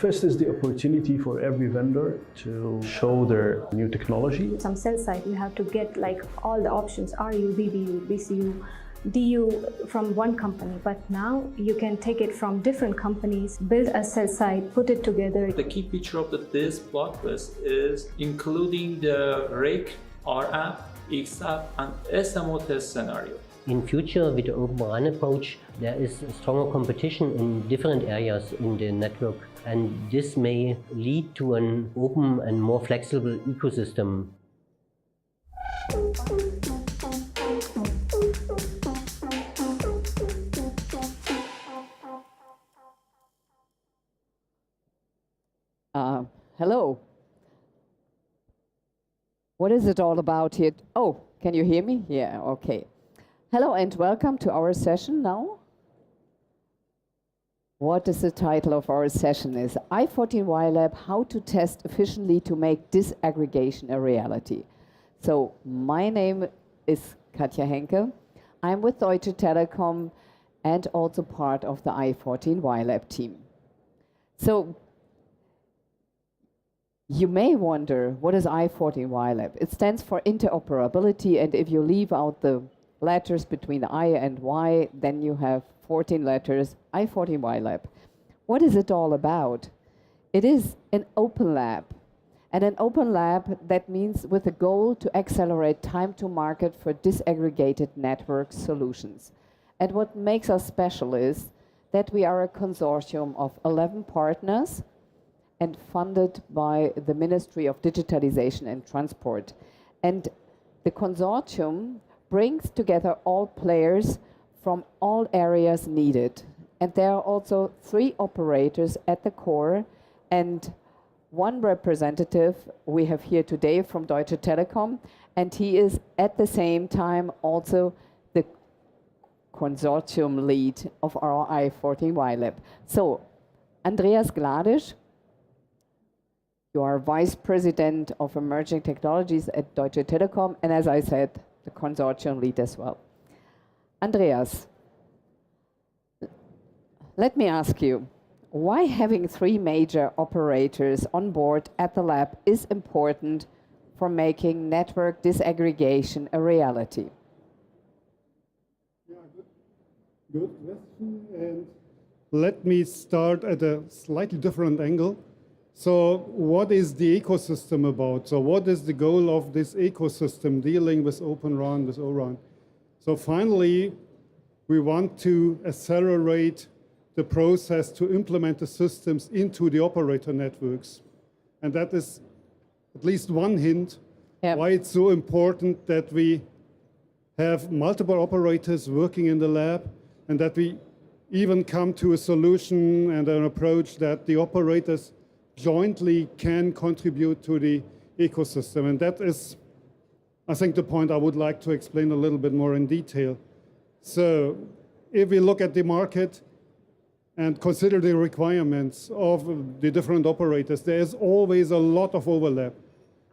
First is the opportunity for every vendor to show their new technology. Some cell site, you have to get like all the options, RU, BBU, BCU, DU from one company, but now you can take it from different companies, build a cell site, put it together. The key feature of this blockbus is including the RAK, RAP, XAP and SMO test scenario. In future, with the Open RAN approach, there is a stronger competition in different areas in the network, and this may lead to an open and more flexible ecosystem. Hello. What is it all about here? Oh, can you hear me? Yeah, okay. Hello and welcome to our session now. What is the title of our session is i14y Lab, how to test efficiently to make disaggregation a reality. So my name is Katja Henke. I'm with Deutsche Telekom and also part of the i14y Lab team. So you may wonder, what is i14y Lab? It stands for interoperability, and if you leave out the letters between I and Y, then you have 14 letters, i14y Lab. What is it all about? It is an open lab. And an open lab, that means with a goal to accelerate time to market for disaggregated network solutions. And what makes us special is that we are a consortium of 11 partners and funded by the Ministry of Digitalization and Transport. And the consortium brings together all players from all areas needed. And there are also 3 operators at the core and 1 representative we have here today from Deutsche Telekom, and he is at the same time also the consortium lead of our i14y Lab. So, Andreas Gladisch, you are Vice President of Emerging Technologies at Deutsche Telekom, and as I said, the consortium lead as well. Andreas, let me ask you, why having 3 major operators on board at the lab is important for making network disaggregation a reality? Yeah, good question. And let me start at a slightly different angle. So what is the ecosystem about? So what is the goal of this ecosystem dealing with Open RAN, with O-RAN? So finally, we want to accelerate the process to implement the systems into the operator networks. And that is at least one hint why it's so important that we have multiple operators working in the lab and that we even come to a solution and an approach that the operators jointly can contribute to the ecosystem. And that is, I think, the point I would like to explain a little bit more in detail. So if we look at the market and consider the requirements of the different operators, there is always a lot of overlap.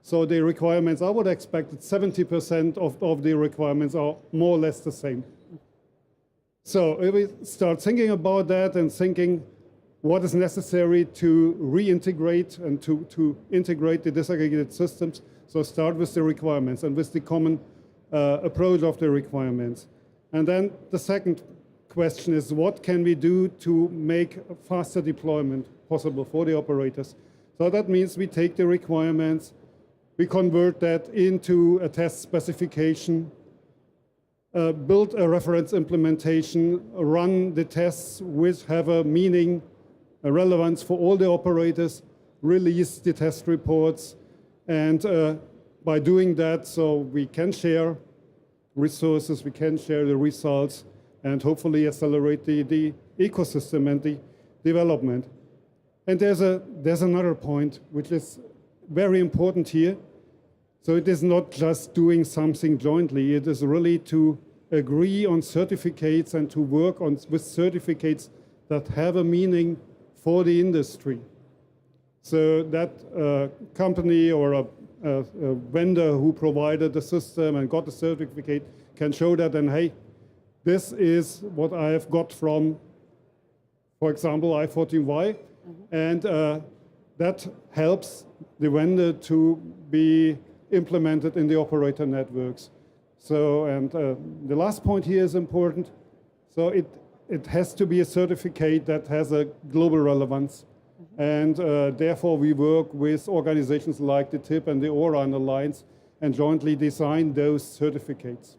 So the requirements, I would expect that 70% of the requirements are more or less the same. So if we start thinking about that and thinking what is necessary to reintegrate and to integrate the disaggregated systems. So start with the requirements and with the common approach of the requirements. And then the second question is, what can we do to make a faster deployment possible for the operators? So that means we take the requirements, we convert that into a test specification, build a reference implementation, run the tests which have a meaning, a relevance for all the operators, release the test reports, and by doing that, so we can share resources, we can share the results, and hopefully accelerate the ecosystem and the development. And there's another point which is very important here. So it is not just doing something jointly, it is really to agree on certificates and to work with certificates that have a meaning for the industry. So that company or a vendor who provided the system and got the certificate can show that, and hey, this is what I have got from, for example, i14y, And that helps the vendor to be implemented in the operator networks. So, and the last point here is important. So it has to be a certificate that has a global relevance. And therefore we work with organizations like the TIP and the ORAN Alliance and jointly design those certificates.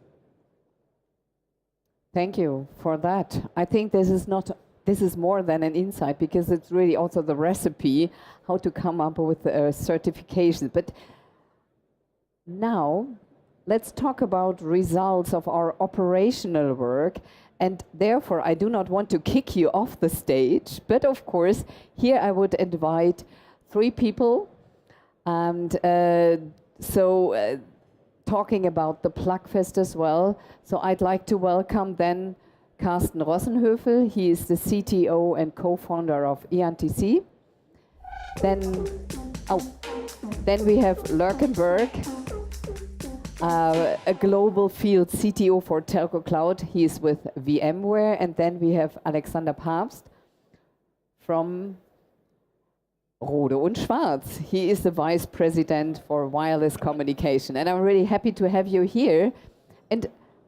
Thank you for that. I think this is more than an insight, because it's really also the recipe how to come up with certifications. But now let's talk about results of our operational work. And therefore, I do not want to kick you off the stage, but of course, here I would invite 3 people. And talking about the Plugfest as well. So I'd like to welcome then Carsten Rossenhövel. He is the CTO and co-founder of EANTC. Then we have Lorcan Burke, a global field CTO for Telco Cloud. He is with VMware. And then we have Alexander Pabst from Rohde und Schwarz. He is the Vice President for Wireless Communication. And I'm really happy to have you here. And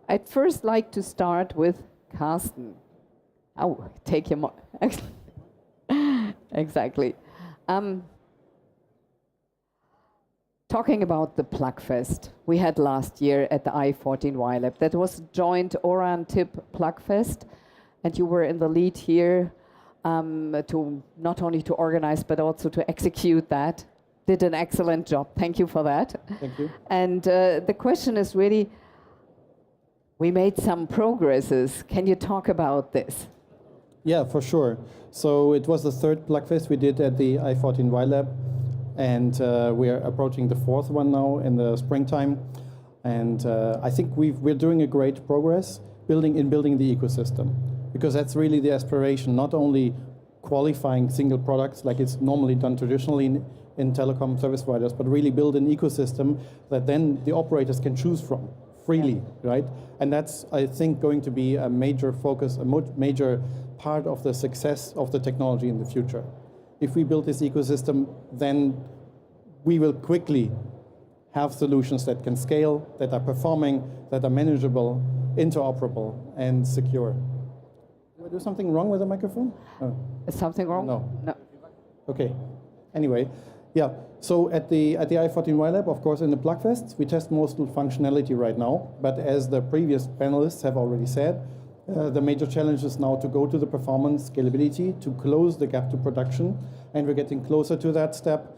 I'd first like to start with Carsten. Oh, take him on. Exactly. Talking about the Plugfest we had last year at the i14y Lab. That was joint ORAN TIP Plugfest. And you were in the lead here. To not only to organize, but also to execute that. Did an excellent job. Thank you for that. Thank you. And the question is really, we made some progresses. Can you talk about this? Yeah, for sure. So it was the 3rd Plugfest we did at the i14y Lab, and we are approaching the 4th one now in the springtime. And I think we're doing a great progress building the ecosystem. Because that's really the aspiration, not only qualifying single products like it's normally done traditionally in telecom service providers, but really build an ecosystem that then the operators can choose from freely, right? And that's, I think, going to be a major focus, a major part of the success of the technology in the future. If we build this ecosystem, then we will quickly have solutions that can scale, that are performing, that are manageable, interoperable, and secure. Did I do something wrong with the microphone? Oh. Is something wrong? No. Okay. Anyway, yeah. So at the i14y Lab, of course, in the Plugfest, we test most of the functionality right now. But as the previous panelists have already said, the major challenge is now to go to the performance scalability, to close the gap to production. And we're getting closer to that step,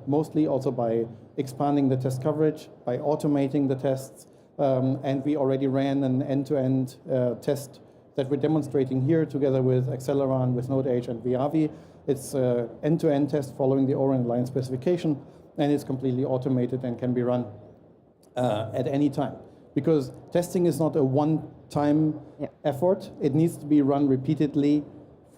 mostly also by expanding the test coverage, by automating the tests. And we already ran an end-to-end test that we're demonstrating here together with Acceleron, with Node-Edge and Viavi. It's an end-to-end test following the ORAN Alliance specification, and it's completely automated and can be run at any time. Because testing is not a one-time effort. It needs to be run repeatedly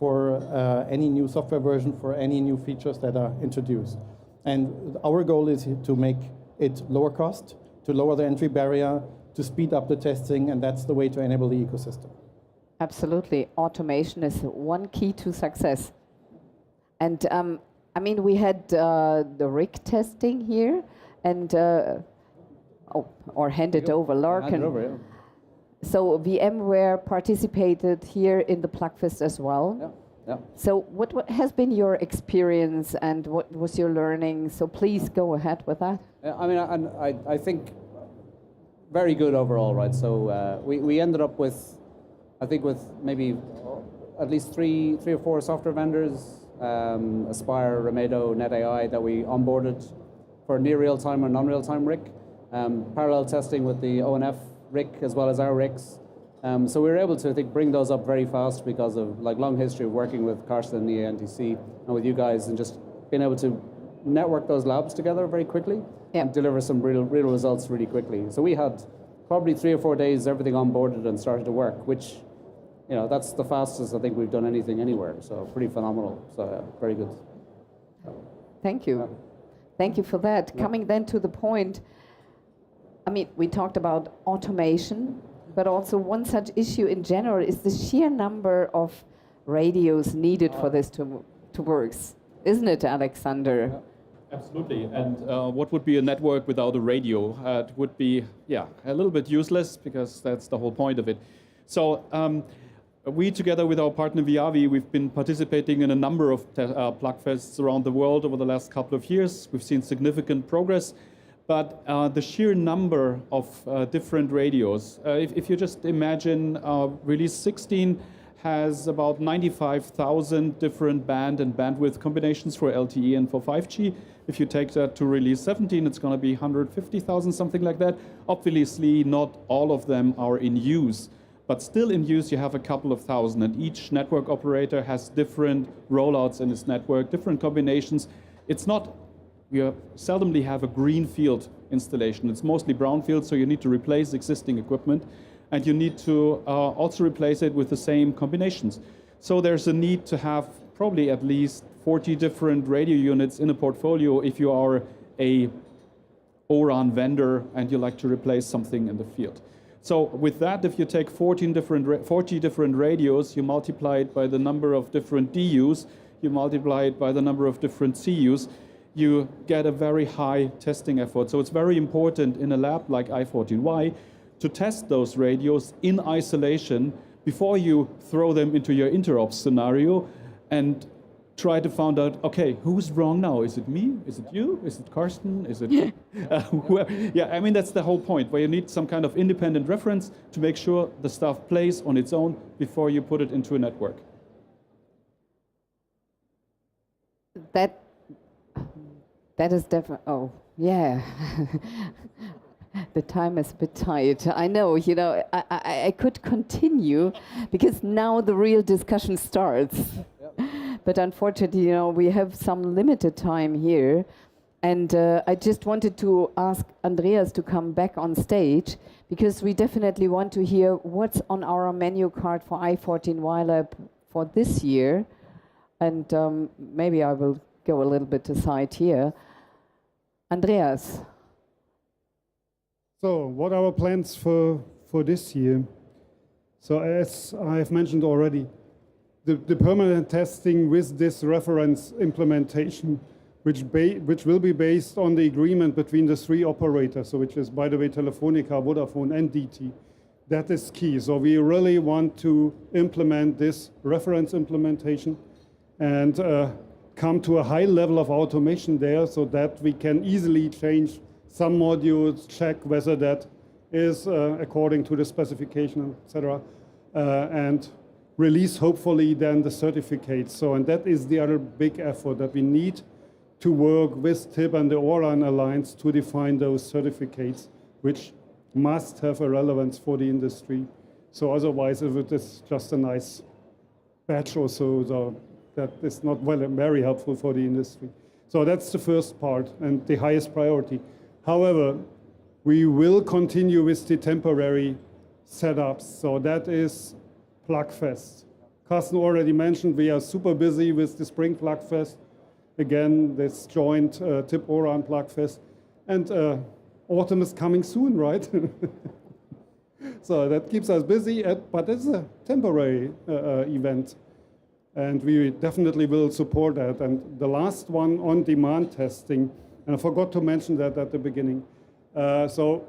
for any new software version, for any new features that are introduced. And our goal is to make it lower cost, to lower the entry barrier, to speed up the testing, and that's the way to enable the ecosystem. Absolutely. Automation is one key to success. And I mean, we had the rig testing here, and or hand it over, Lorcan. Hand it over, yeah. So VMware participated here in the Plugfest as well. Yeah. So what has been your experience and what was your learning? So please go ahead with that. I mean, I think very good overall, right? So we ended up with, I think with maybe at least three or four software vendors, Aspire, Remedo, NetAI, that we onboarded for near real-time or non-real-time RIC, parallel testing with the ONF RIC as well as our RICs. So we were able to, I think, bring those up very fast because of like long history of working with Carsten and the EANTC and with you guys, and just being able to network those labs together very quickly and deliver some real results really quickly. So we had probably 3 or 4 days everything onboarded and started to work, which, you know, that's the fastest I think we've done anything anywhere. So pretty phenomenal. So very good. Thank you. Thank you for that. Coming then to the point, I mean, we talked about automation, but also one such issue in general is the sheer number of radios needed for this to works, isn't it, Alexander? Absolutely. And what would be a network without a radio? It would be, a little bit useless, because that's the whole point of it. So we, together with our partner Viavi, we've been participating in a number of plugfests around the world over the last couple of years. We've seen significant progress, but the sheer number of different radios, if you just imagine release 16 has about 95,000 different band and bandwidth combinations for LTE and for 5G. If you take that to release 17, it's going to be 150,000, something like that. Obviously, not all of them are in use. But still in use, you have a couple of thousand, and each network operator has different rollouts in its network, different combinations. It's not, you seldomly have a greenfield installation. It's mostly brownfield, so you need to replace existing equipment, and you need to also replace it with the same combinations. So there's a need to have probably at least 40 different radio units in a portfolio if you are a O-RAN vendor and you like to replace something in the field. So with that, if you take 40 different radios, you multiply it by the number of different DUs, you multiply it by the number of different CUs, you get a very high testing effort. So it's very important in a lab like i14y to test those radios in isolation before you throw them into your interops scenario and try to find out, okay, who's wrong now? Is it me? Is it you? Is it Carsten? Is it whoever? Yeah, I mean, that's the whole point, where you need some kind of independent reference to make sure the stuff plays on its own before you put it into a network. That is definitely, oh, yeah. The time is a bit tight. I know, you know, I could continue, because now the real discussion starts. But unfortunately, you know, we have some limited time here. And I just wanted to ask Andreas to come back on stage, because we definitely want to hear what's on our menu card for i14y Lab for this year. And maybe I will go a little bit aside here. Andreas. So what are our plans for this year? So as I've mentioned already, the permanent testing with this reference implementation, which will be based on the agreement between the three operators, so which is, by the way, Telefonica, Vodafone, and DT. That is key. So we really want to implement this reference implementation and come to a high level of automation there, so that we can easily change some modules, check whether that is according to the specification, etc., and release hopefully then the certificates. So, and that is the other big effort, that we need to work with TIP and the O-RAN Alliance to define those certificates, which must have a relevance for the industry. So otherwise, if it is just a nice batch or so, that is not very helpful for the industry. So that's the first part and the highest priority. However, we will continue with the temporary setups. So that is Plugfest. Carsten already mentioned we are super busy with the Spring Plugfest. Again, this joint TIP O-RAN Plugfest. And autumn is coming soon, right? So that keeps us busy, but it's a temporary event. And we definitely will support that. And the last one, on-demand testing, and I forgot to mention that at the beginning. So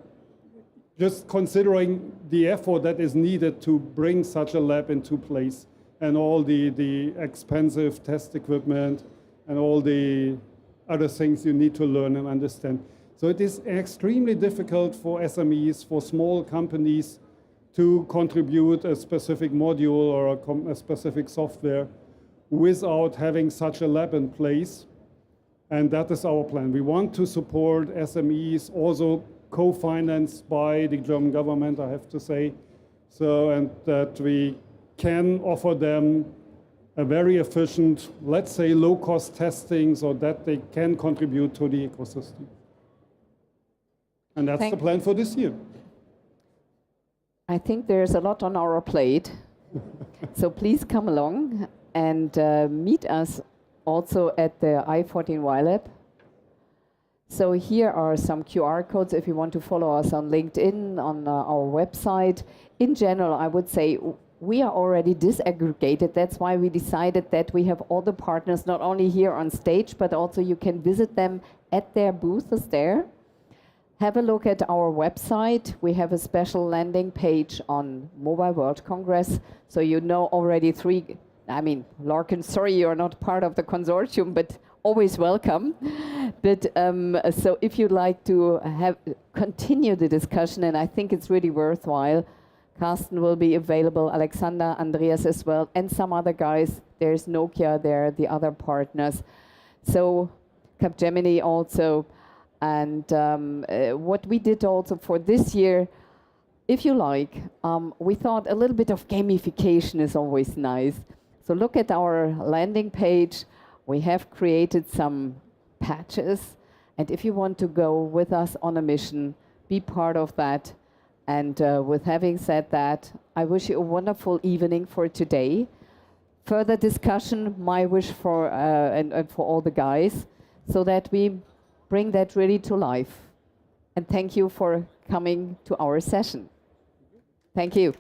just considering the effort that is needed to bring such a lab into place, and all the expensive test equipment and all the other things you need to learn and understand. So it is extremely difficult for SMEs, for small companies, to contribute a specific module or a specific software without having such a lab in place. And that is our plan. We want to support SMEs, also co-financed by the German government, I have to say. So, and that we can offer them a very efficient, let's say, low-cost testing, so that they can contribute to the ecosystem. And that's the plan for this year. I think there's a lot on our plate. So please come along and meet us also at the i14y Lab. So here are some QR codes if you want to follow us on LinkedIn, on our website. In general, I would say we are already disaggregated. That's why we decided that we have all the partners not only here on stage, but also you can visit them at their booths there. Have a look at our website. We have a special landing page on Mobile World Congress. So you know already Lorcan, sorry you're not part of the consortium, but always welcome. But so if you'd like to continue the discussion, and I think it's really worthwhile, Carsten will be available, Alexander, Andreas as well, and some other guys. There's Nokia there, the other partners. So Capgemini also. And what we did also for this year, if you like, we thought a little bit of gamification is always nice. So look at our landing page. We have created some patches. And if you want to go with us on a mission, be part of that. And with having said that, I wish you a wonderful evening for today. Further discussion, my wish for, and for all the guys, so that we bring that really to life. And thank you for coming to our session. Thank you.